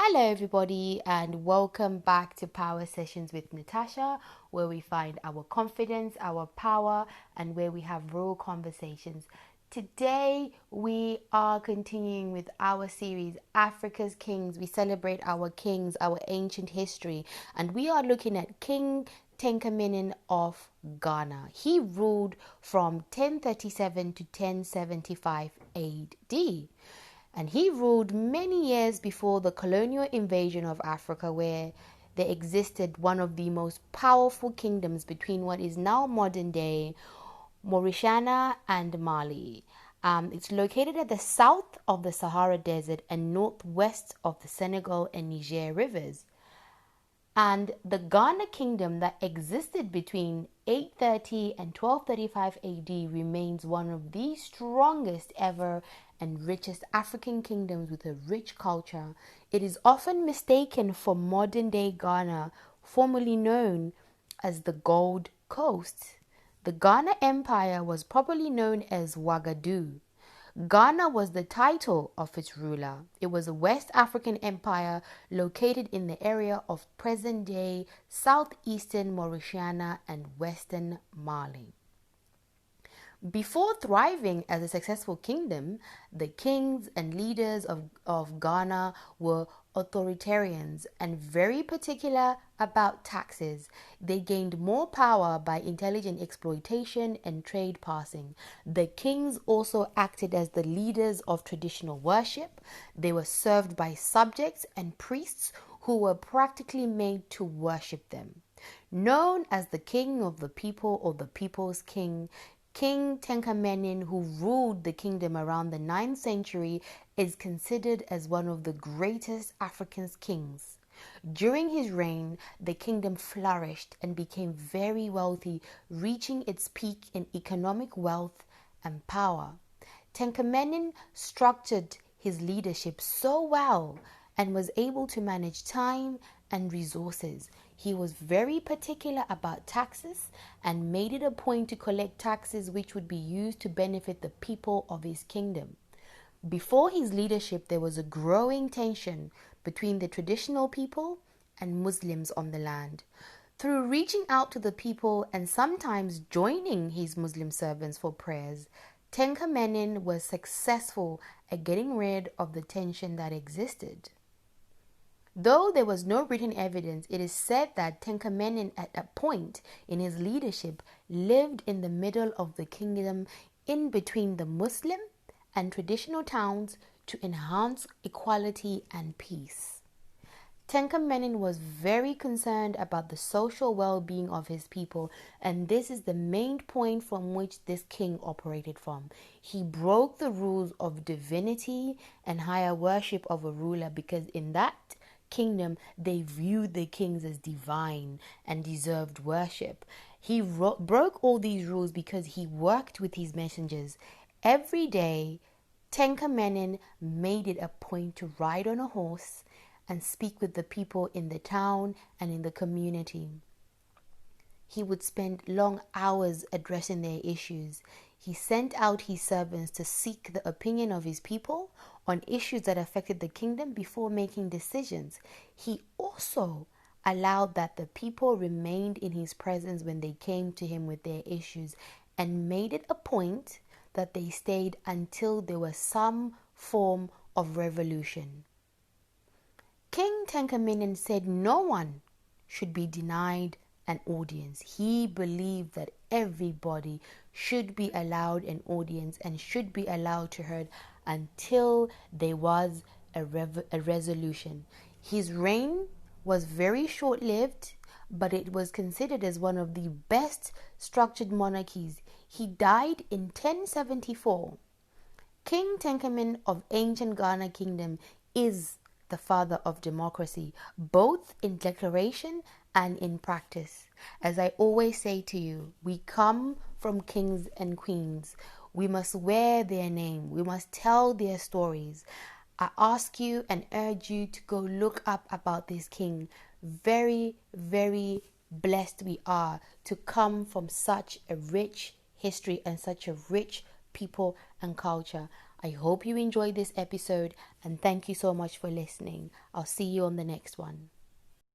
Hello, everybody, and welcome back to Power Sessions with Natasha, where we find our confidence, our power, and where we have real conversations. Today, we are continuing with our series, Africa's Kings. We celebrate our kings, our ancient history, and we are looking at King Tenkamenin of Ghana. He ruled from 1037 to 1075 AD. And he ruled many years before the colonial invasion of Africa, where there existed one of the most powerful kingdoms between what is now modern day Mauritania and Mali. It's located at the south of the Sahara Desert and northwest of the Senegal and Niger rivers. And the Ghana kingdom that existed between 830 and 1235 AD remains one of the strongest ever and richest African kingdoms with a rich culture. It is often mistaken for modern day Ghana, formerly known as the Gold Coast. The Ghana Empire was probably known as Ouagadougou. Ghana was the title of its ruler. It was a West African empire located in the area of present-day southeastern Mauritania and western Mali. Before thriving as a successful kingdom, the kings and leaders of Ghana were authoritarians and very particular about taxes. They gained more power by intelligent exploitation and trade passing. The kings also acted as the leaders of traditional worship. They were served by subjects and priests who were practically made to worship them. Known as the king of the people or the people's king, King Tenkamenin, who ruled the kingdom around the 9th century, is considered as one of the greatest African kings. During his reign, the kingdom flourished and became very wealthy, reaching its peak in economic wealth and power. Tenkamenin structured his leadership so well and was able to manage time and resources. He was very particular about taxes and made it a point to collect taxes which would be used to benefit the people of his kingdom. Before his leadership, there was a growing tension between the traditional people and Muslims on the land. Through reaching out to the people and sometimes joining his Muslim servants for prayers, Tenkamenin was successful at getting rid of the tension that existed. Though there was no written evidence, it is said that Tenkamenin at a point in his leadership lived in the middle of the kingdom in between the Muslim and traditional towns to enhance equality and peace. Tenkamenin was very concerned about the social well-being of his people, and this is the main point from which this king operated from. He broke the rules of divinity and higher worship of a ruler because in that kingdom they viewed the kings as divine and deserved worship. He broke all these rules because he worked with his messengers. Every day, Tenkamenin made it a point to ride on a horse and speak with the people in the town and in the community. He would spend long hours addressing their issues. He sent out his servants to seek the opinion of his people on issues that affected the kingdom before making decisions. He also allowed that the people remained in his presence when they came to him with their issues and made it a point that they stayed until there was some form of revolution. King Tenkamenin said no one should be denied an audience. He believed that everybody should be allowed an audience and should be allowed to hear until there was a resolution. His reign was very short-lived, but it was considered as one of the best structured monarchies. He died in 1074. King Tenkamenin of ancient Ghana Kingdom is the father of democracy, both in declaration and in practice. As I always say to you, we come from kings and queens. We must wear their name. We must tell their stories. I ask you and urge you to go look up about this king. Very, very blessed we are to come from such a rich history and such a rich people and culture. I hope you enjoyed this episode and thank you so much for listening. I'll see you on the next one.